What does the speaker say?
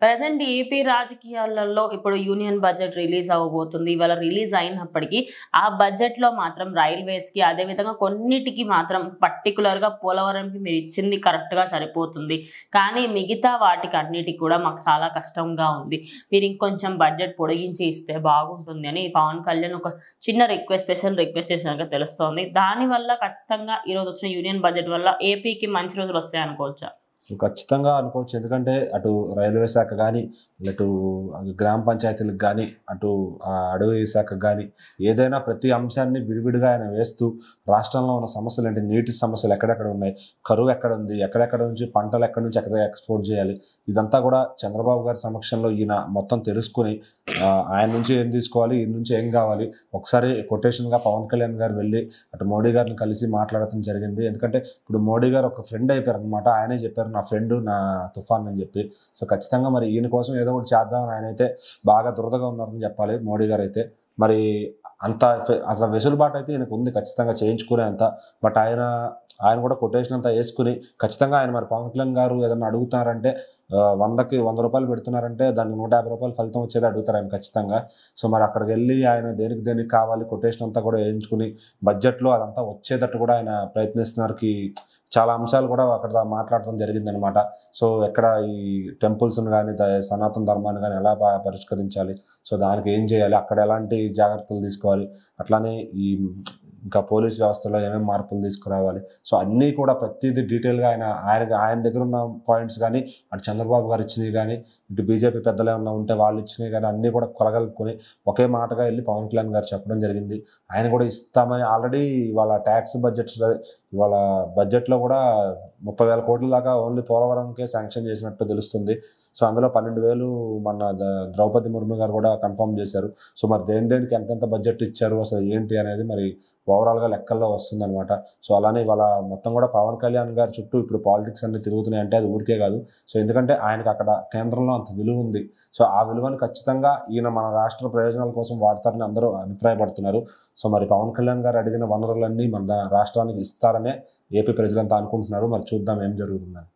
Present AP రాజకీయాలలో ఇప్పుడు union budget release అవ్వబోతుంది. ఇవాళ రిలీజ్ అయినప్పటికీ ఆ బడ్జెట్‌లో మాత్రం రైల్వేస్‌కి అదేవిధంగా కొన్నిటికి మాత్రం పర్టిక్యులర్‌గా పోలవరంకి మీరు ఇచ్చింది కరెక్ట్‌గా సరిపోతుంది. కానీ మిగతా వాటికి అన్నిటికి కూడా మాకు చాలా కష్టంగా ఉంది. మీరు ఇంకొంచెం బడ్జెట్ పొడిగించి ఇస్తే బాగుంటుంది అని పవన్ కళ్యాణ్ ఒక చిన్న రిక్వెస్ట్, స్పెషల్ రిక్వెస్ట్ చేసినట్టుగా తెలుస్తోంది. దానివల్ల ఖచ్చితంగా ఈరోజు వచ్చిన యూనియన్ బడ్జెట్ వల్ల ఏపీకి మంచి రోజులు వస్తాయనుకోవచ్చా? ఖచ్చితంగా అనుకోవచ్చు. ఎందుకంటే అటు రైల్వే శాఖ గానీ, ఇటు గ్రామ పంచాయతీలకు గానీ, అటు అడవి శాఖకు గానీ, ఏదైనా ప్రతి అంశాన్ని విడివిడిగా ఆయన వేస్తూ రాష్ట్రంలో ఉన్న సమస్యలేంటి, నీటి సమస్యలు ఎక్కడెక్కడ ఉన్నాయి, కరువు ఎక్కడుంది, ఎక్కడెక్కడ నుంచి పంటలు ఎక్కడి నుంచి ఎక్కడ ఎక్స్‌పోర్ట్ చేయాలి, ఇదంతా కూడా చంద్రబాబు గారి సమక్షంలో ఈయన మొత్తం తెలుసుకొని ఆయన నుంచి ఏం తీసుకోవాలి, ఈయన నుంచి ఏం కావాలి, ఒకసారి కొటేషన్‌గా పవన్ కళ్యాణ్ గారు వెళ్ళి అటు మోడీ గారిని కలిసి మాట్లాడటం జరిగింది. ఎందుకంటే ఇప్పుడు మోడీ గారు ఒక ఫ్రెండ్ అయిపోయారనమాట. ఆయనే చెప్పారు నా ఫ్రెండ్ నా తుఫాన్ అని చెప్పి. సో ఖచ్చితంగా మరి ఈయన కోసం ఏదో ఒకటి చేద్దామని ఆయనైతే బాగా దురదగా ఉన్నారని చెప్పాలి మోడీ గారు అయితే. మరి అంత అసలు వెసులుబాటు అయితే ఈయనకు ఉంది ఖచ్చితంగా చేయించుకునే అంత. బట్ ఆయన కూడా కొటేషన్ అంతా వేసుకుని ఖచ్చితంగా ఆయన మరి పవన్ కళ్యాణ్ గారు ఏదన్నా అడుగుతున్నారంటే 100కి 100 రూపాయలు పెడుతున్నారంటే దానికి 150 రూపాయలు ఫలితం వచ్చేది అడుగుతారు ఆయన ఖచ్చితంగా. సో మరి అక్కడికి వెళ్ళి ఆయన దేనికి కావాలి కొటేషన్ అంతా కూడా వేయించుకుని బడ్జెట్లో అదంతా వచ్చేటట్టు కూడా ఆయన ప్రయత్నిస్తున్నారు. చాలా అంశాలు కూడా అక్కడ మాట్లాడటం జరిగిందనమాట. సో ఎక్కడ ఈ టెంపుల్స్ని కానీ సనాతన ధర్మాన్ని కానీ ఎలా పరిష్కరించాలి, సో దానికి ఏం చేయాలి, అక్కడ ఎలాంటి జాగ్రత్తలు తీసుకోవాలి, అట్లానే ఈ ఇంకా పోలీస్ వ్యవస్థలో ఏమేమి మార్పులు తీసుకురావాలి, సో అన్నీ కూడా ప్రతిదీ డీటెయిల్గా ఆయన దగ్గర ఉన్న పాయింట్స్ కానీ, అటు చంద్రబాబు గారు ఇచ్చినవి కానీ, ఇటు బీజేపీ పెద్దలు ఏమన్నా ఉంటే వాళ్ళు ఇచ్చినవి కానీ అన్నీ కూడా కొలగలుపుకొని ఒకే మాటగా వెళ్ళి పవన్ కళ్యాణ్ గారు చెప్పడం జరిగింది. ఆయన కూడా ఇస్తామని ఆల్రెడీ ఇవాళ ట్యాక్స్ ఇవాళ బడ్జెట్లో కూడా 30,000 కోట్ల దాకా ఓన్లీ పోలవరంకే శాంక్షన్ చేసినట్టు తెలుస్తుంది. సో అందులో 12,000 మన ద్రౌపది ముర్ము గారు కూడా కన్ఫర్మ్ చేశారు. సో మరి దేనికి ఎంతెంత బడ్జెట్ ఇచ్చారు అసలు ఏంటి అనేది మరి ఓవరాల్గా లెక్కల్లో వస్తుందన్నమాట. సో అలానే ఇవాళ మొత్తం కూడా పవన్ కళ్యాణ్ గారి చుట్టూ ఇప్పుడు పాలిటిక్స్ అన్ని తిరుగుతున్నాయి అంటే అది ఊరికే కాదు. సో ఎందుకంటే ఆయనకు అక్కడ కేంద్రంలో అంత విలువ ఉంది. సో ఆ విలువను ఖచ్చితంగా ఈయన మన రాష్ట్ర ప్రయోజనాల కోసం వాడతారని అందరూ అభిప్రాయపడుతున్నారు. సో మరి పవన్ కళ్యాణ్ గారు అడిగిన వనరులన్నీ మన రాష్ట్రానికి ఇస్తారనే ఏపీ ప్రజలంతా అనుకుంటున్నారు. మరి చూద్దాం ఏం జరుగుతుందని.